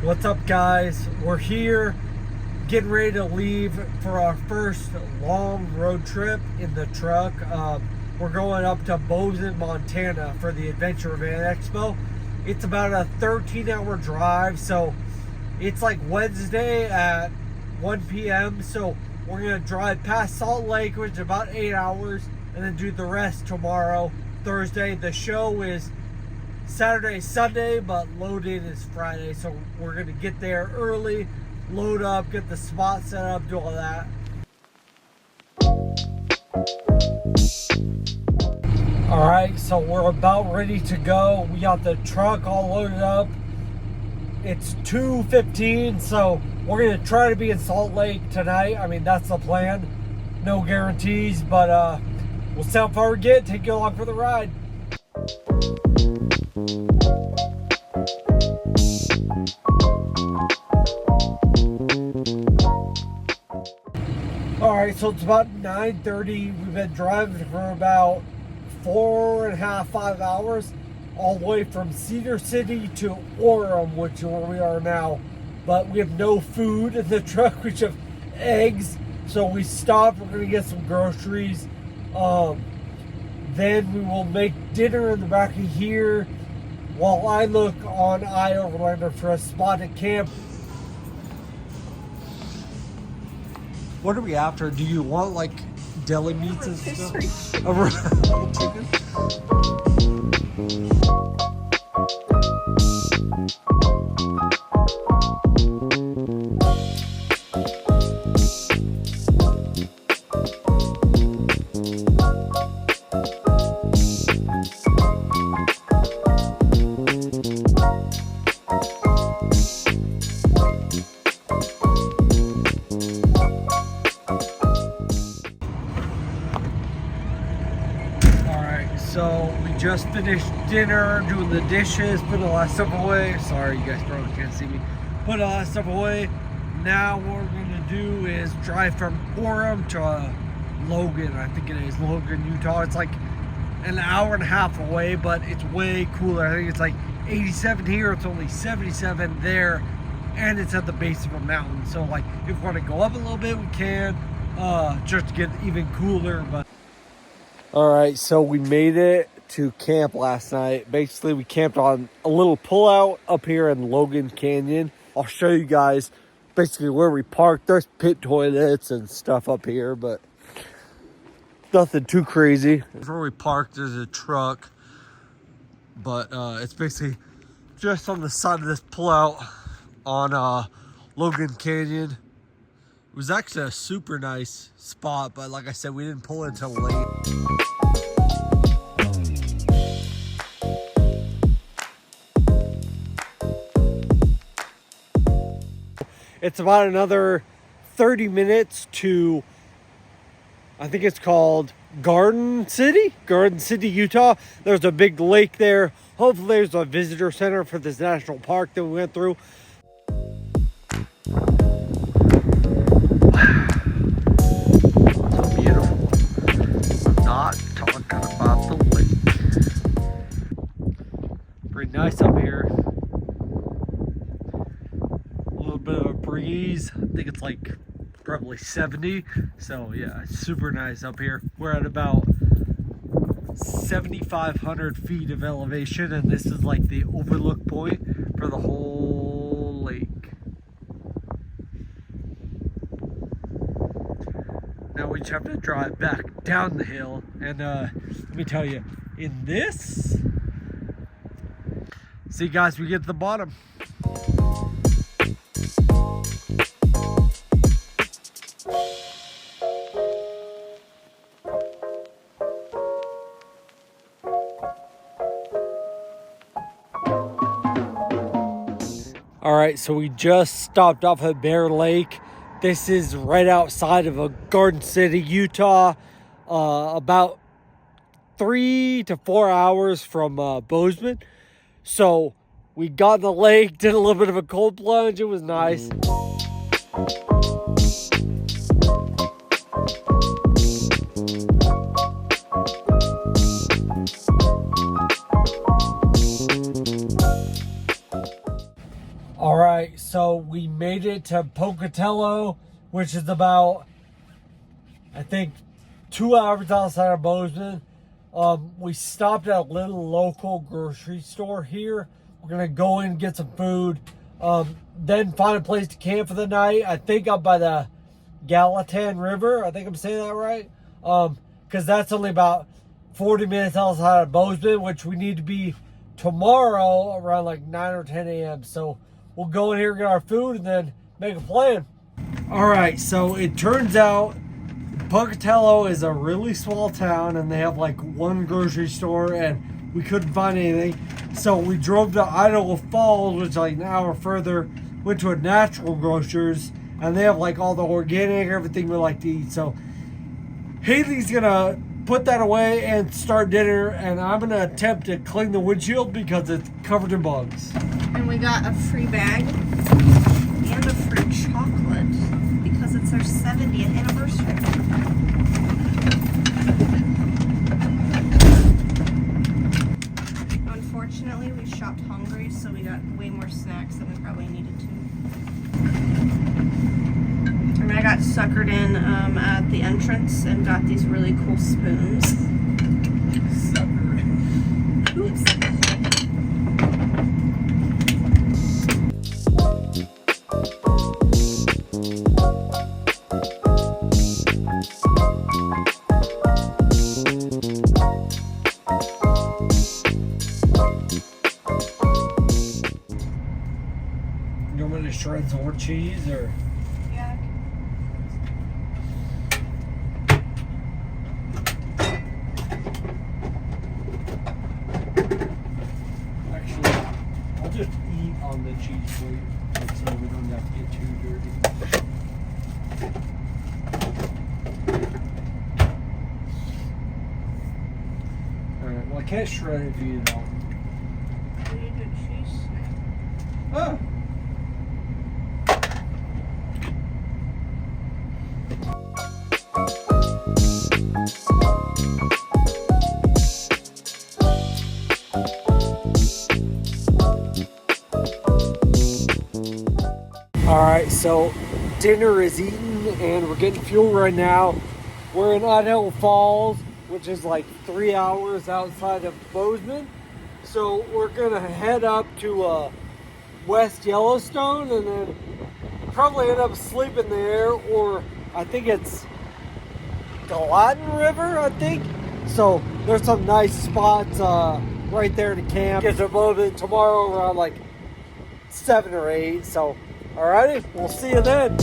What's up, guys? We're here getting ready to leave for our first long road trip in the truck. We're going up to Bozeman, Montana for the Adventure Van Expo. It's about a 13-hour drive, so it's like Wednesday at 1 p.m. So we're going to drive past Salt Lake, which is about 8 hours, and then do the rest tomorrow, Thursday. The show is Saturday, Sunday, but load-in is Friday, so we're going to get there early, load up, get the spot set up, do all that. Alright, so we're about ready to go. We got the truck all loaded up. It's 2:15, so we're going to try to be in Salt Lake tonight. I mean, that's the plan. No guarantees, but we'll see how far we get, take you along for the ride. Alright, so it's about 9:30. We've been driving for about 4.5, 5 hours, all the way from Cedar City to Orem, which is where we are now. But we have no food in the truck. We just have eggs. So we stopped. We're going to get some groceries. Then we will make dinner in the back of here while I look on iOverlander for a spot to camp. What are we after? Do you want like deli meats and stuff? So we just finished dinner, doing the dishes, putting the last stuff away. Sorry, you guys probably can't see me. Put the last stuff away. Now what we're gonna do is drive from Orem to Logan. I think it is Logan, Utah. It's like an hour and a half away, but it's way cooler. I think it's like 87 here. It's only 77 there, and it's at the base of a mountain. So like, if we want to go up a little bit, we can, just to get even cooler. But all right, so we made it to camp last night. Basically, we camped on a little pullout up here in Logan Canyon. I'll show you guys basically where we parked. There's pit toilets and stuff up here, but nothing too crazy. Where we parked, there's a truck, but it's basically just on the side of this pullout on Logan Canyon. It was actually a super nice spot, but like I said, we didn't pull it until late. It's about another 30 minutes to, I think it's called Garden City, Utah. There's a big lake there. Hopefully there's a visitor center for this national park that we went through. So beautiful. I'm not talking about the lake. Pretty nice up here. Bit of a breeze. I think it's like probably 70, so yeah, it's super nice up here. We're at about 7,500 feet of elevation, and this is like the overlook point for the whole lake. Now we just have to drive back down the hill, and let me tell you, in this, see guys, we get to the bottom. All right, so we just stopped off at Bear Lake. This is right outside of Garden City, Utah, about 3 to 4 hours from Bozeman. So we got in the lake, did a little bit of a cold plunge. It was nice. right, so we made it to Pocatello, which is about, I think, 2 hours outside of Bozeman. We stopped at a little local grocery store here. We're gonna go in and get some food, then find a place to camp for the night. I think up by the Gallatin River. I think I'm saying that right. Because that's only about 40 minutes outside of Bozeman, which we need to be tomorrow around like 9 or 10 a.m. So we'll go in here, get our food, and then make a plan. All right, so it turns out Pocatello is a really small town, and they have like one grocery store, and we couldn't find anything. So we drove to Idaho Falls, which is like an hour further, went to a natural grocers, and they have like all the organic, everything we like to eat. So Haley's gonna put that away and start dinner, and I'm gonna attempt to clean the windshield because it's covered in bugs. And we got a free bag and a free chocolate because it's our 70th anniversary. Unfortunately, we shopped hungry, so we got way more snacks than we probably needed to. I mean, I got suckered in at the entrance and got these really cool spoons. Suckered. Oops. You want me to shred some more cheese or? Yeah. Actually, I'll just eat on the cheese plate so we don't have to get too dirty. Alright, well I can't shred it if you eat it all. We need a cheese snack. Oh! Alright, so dinner is eaten and we're getting fuel right now. We're in Idaho Falls, which is like 3 hours outside of Bozeman. So we're gonna head up to West Yellowstone and then probably end up sleeping there, or I think it's Gallatin River, I think. So there's some nice spots right there to camp. Get to Bozeman tomorrow around like 7 or 8. So alrighty, we'll see you then.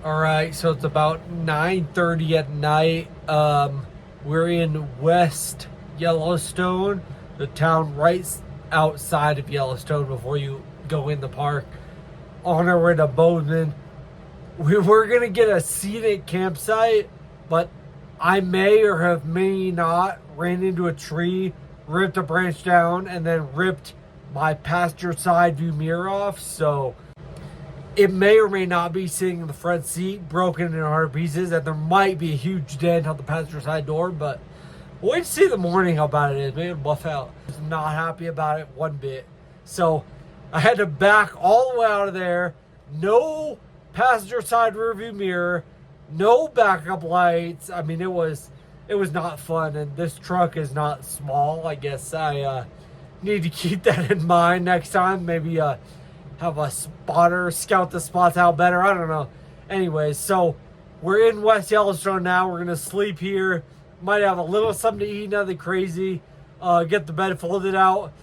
Alright, so it's about 9:30 at night. We're in West Yellowstone, the town right outside of Yellowstone before you go in the park. On our way to Bozeman. We were gonna get a scenic campsite, but I may or have may not ran into a tree, ripped a branch down, and then ripped my passenger side view mirror off. So it may or may not be sitting in the front seat, broken in 100 pieces, and there might be a huge dent on the passenger side door, but we'll wait to see in the morning how bad it is. Maybe it'll buff out. I'm not happy about it one bit. So I had to back all the way out of there. No passenger side rearview mirror, no backup lights. I mean, it was not fun, and this truck is not small. I guess I need to keep that in mind next time. Maybe have a spotter scout the spots out better. I don't know. Anyways, so we're in West Yellowstone now. We're gonna sleep here. Might have a little something to eat, nothing crazy. Get the bed folded out.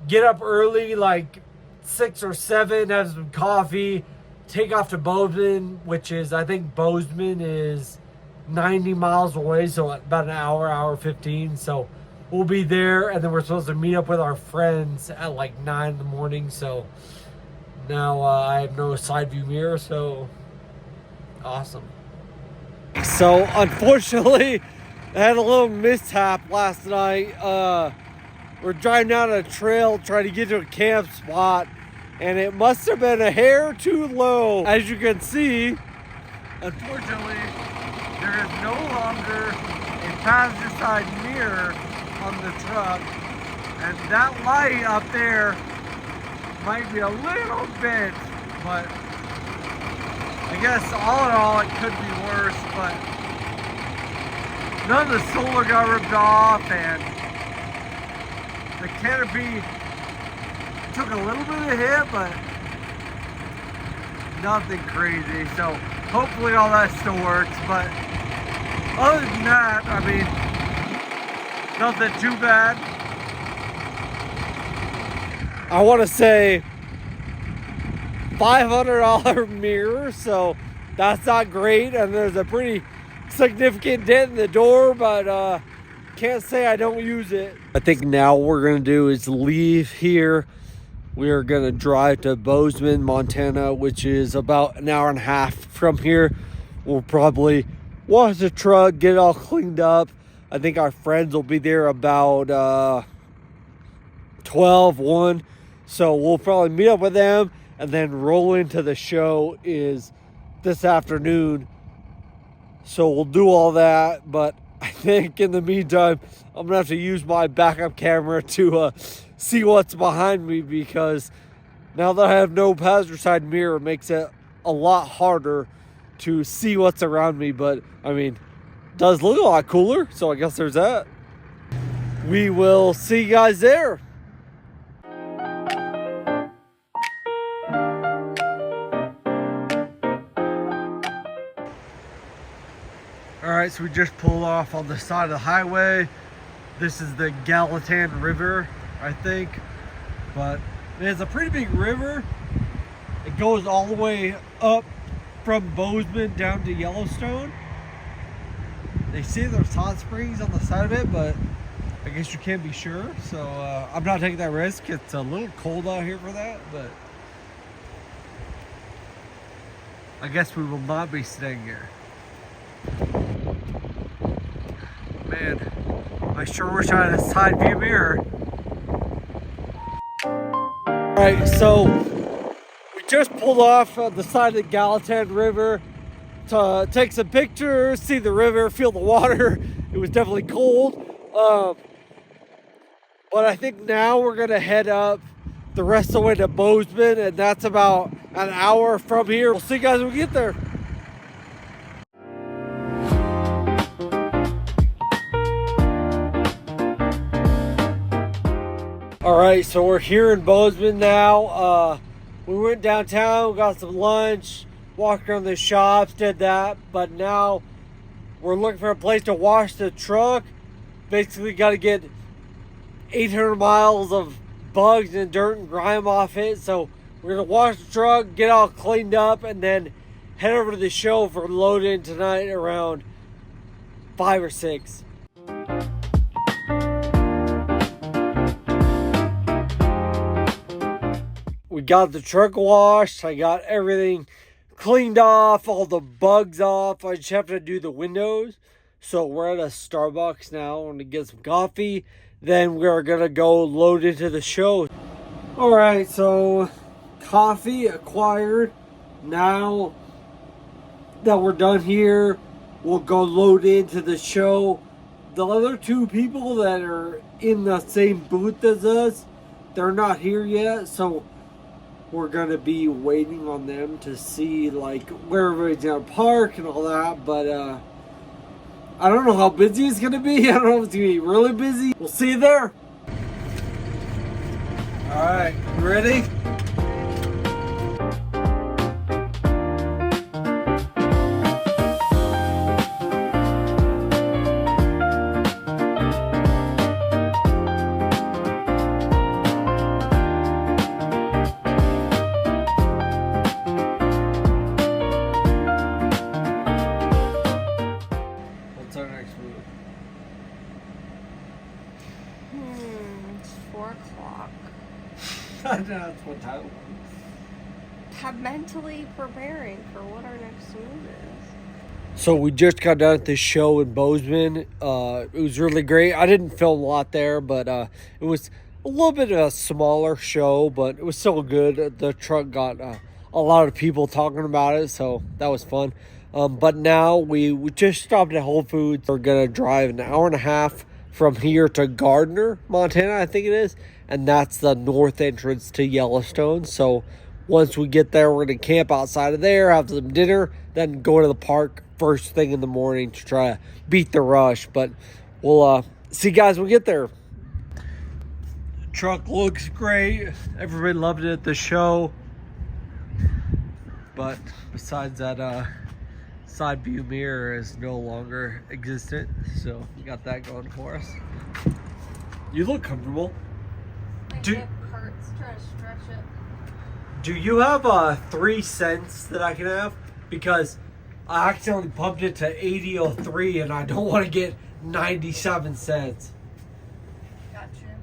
Get up early, like 6 or 7, have some coffee, take off to Bozeman, which is, I think Bozeman is 90 miles away, so about an hour 15. So we'll be there, and then we're supposed to meet up with our friends at like 9 in the morning. So now I have no side view mirror, so awesome. So unfortunately, I had a little mishap last night. We're driving down a trail trying to get to a camp spot, and it must have been a hair too low. As you can see, unfortunately, there is no longer a passenger side mirror on the truck, and that light up there might be a little bit, but I guess all in all it could be worse. But none of the solar got ripped off, and the canopy took a little bit of a hit, but nothing crazy. So hopefully all that still works. But other than that, I mean, nothing too bad. I want to say $500 mirror, so that's not great. And there's a pretty significant dent in the door, but can't say I don't use it. I think now what we're gonna do is leave here. We are gonna drive to Bozeman, Montana, which is about an hour and a half from here. We'll probably wash the truck, get it all cleaned up. I think our friends will be there about 12, 1. So we'll probably meet up with them, and then roll into the show is this afternoon. So we'll do all that, but I think in the meantime, I'm gonna have to use my backup camera to see what's behind me, because now that I have no passenger side mirror, it makes it a lot harder to see what's around me. But I mean, it does look a lot cooler, so I guess there's that. We will see you guys there. Alright, so we just pulled off on the side of the highway. This is the Gallatin River, I think. But it's a pretty big river. It goes all the way up from Bozeman down to Yellowstone. They say there's hot springs on the side of it, but I guess you can't be sure. So I'm not taking that risk. It's a little cold out here for that, but I guess we will not be staying here. Man, I sure wish I had a side view mirror. Alright, so we just pulled off the side of the Gallatin River to take some pictures, see the river, feel the water. It was definitely cold. But I think now we're going to head up the rest of the way to Bozeman, and that's about an hour from here. We'll see you guys when we get there. All right, so we're here in Bozeman now. We went downtown, got some lunch, walked around the shops, did that. But now we're looking for a place to wash the truck. Basically got to get 800 miles of bugs and dirt and grime off it. So we're going to wash the truck, get all cleaned up, and then head over to the show for load-in tonight around 5 or 6. We got the truck washed. I got everything cleaned off, all the bugs off. I just have to do the windows. So we're at a Starbucks now. I'm going to get some coffee. Then we're going to go load into the show. All right, so coffee acquired. Now that we're done here, we'll go load into the show. The other two people that are in the same booth as us, they're not here yet. So we're going to be waiting on them to see like where everybody's going to park and all that. But I don't know how busy it's going to be. I don't know if it's going to be really busy. We'll see you there. All right, you ready? What's our next move? It's 4 o'clock. That's what time it was. I'm mentally preparing for what our next move is. So we just got done at this show in Bozeman. It was really great. I didn't film a lot there, but it was a little bit of a smaller show, but it was still good. The truck got a lot of people talking about it, so that was fun. But now we just stopped at Whole Foods. We're going to drive an hour and a half from here to Gardner, Montana, I think it is. And that's the north entrance to Yellowstone. So once we get there, we're going to camp outside of there, have some dinner, then go to the park first thing in the morning to try to beat the rush. But we'll see you guys when we get there. The truck looks great. Everybody loved it at the show. But besides that, side view mirror is no longer existent. So we got that going for us. You look comfortable. My hip hurts trying to stretch it. Do you have 3 cents that I can have? Because I accidentally pumped it to 80.03 and I don't want to get 97 cents. Gotcha.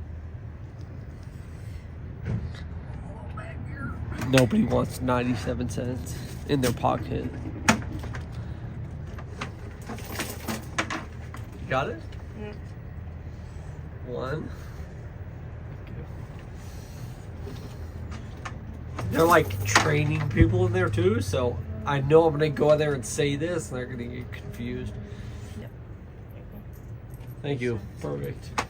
Nobody wants 97 cents in their pocket. You got it? Mm. 1. They're like training people in there too, so I know I'm gonna go out there and say this and they're gonna get confused. Yep. Thank you. Perfect.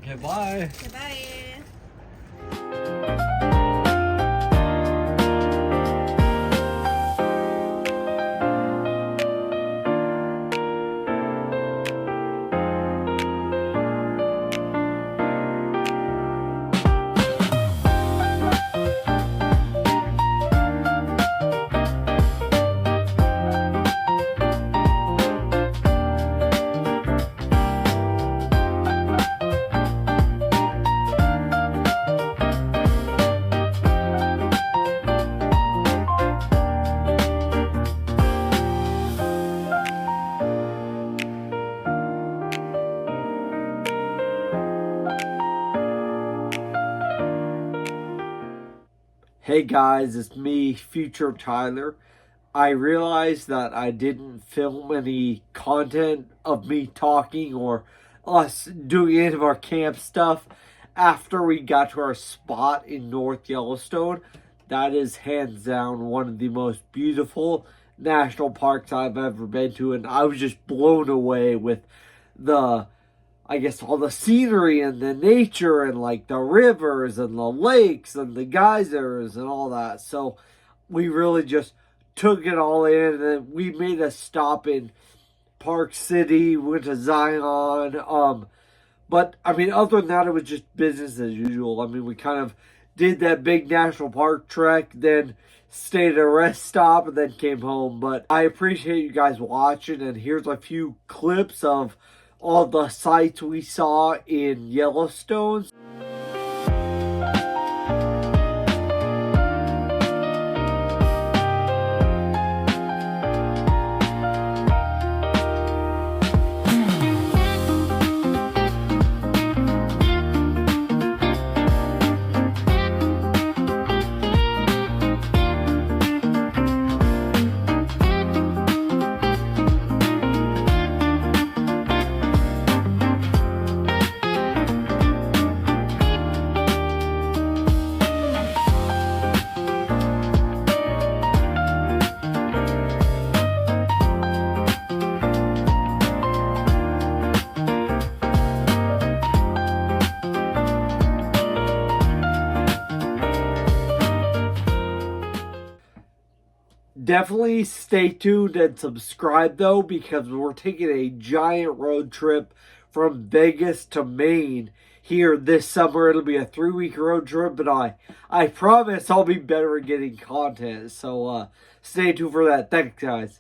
Okay, bye. Goodbye. Hey guys, it's me, Future Tyler. I realized that I didn't film any content of me talking or us doing any of our camp stuff after we got to our spot in North Yellowstone. That is hands down one of the most beautiful national parks I've ever been to, and I was just blown away with all the scenery and the nature and like the rivers and the lakes and the geysers and all that. So we really just took it all in, and then we made a stop in Park City, went to Zion. But I mean, other than that, it was just business as usual. I mean, we kind of did that big national park trek, then stayed at a rest stop, and then came home. But I appreciate you guys watching, and here's a few clips of all the sights we saw in Yellowstone. Definitely stay tuned and subscribe though, because we're taking a giant road trip from Vegas to Maine here this summer. It'll be a 3-week road trip, but I promise I'll be better at getting content. So stay tuned for that. Thanks, guys.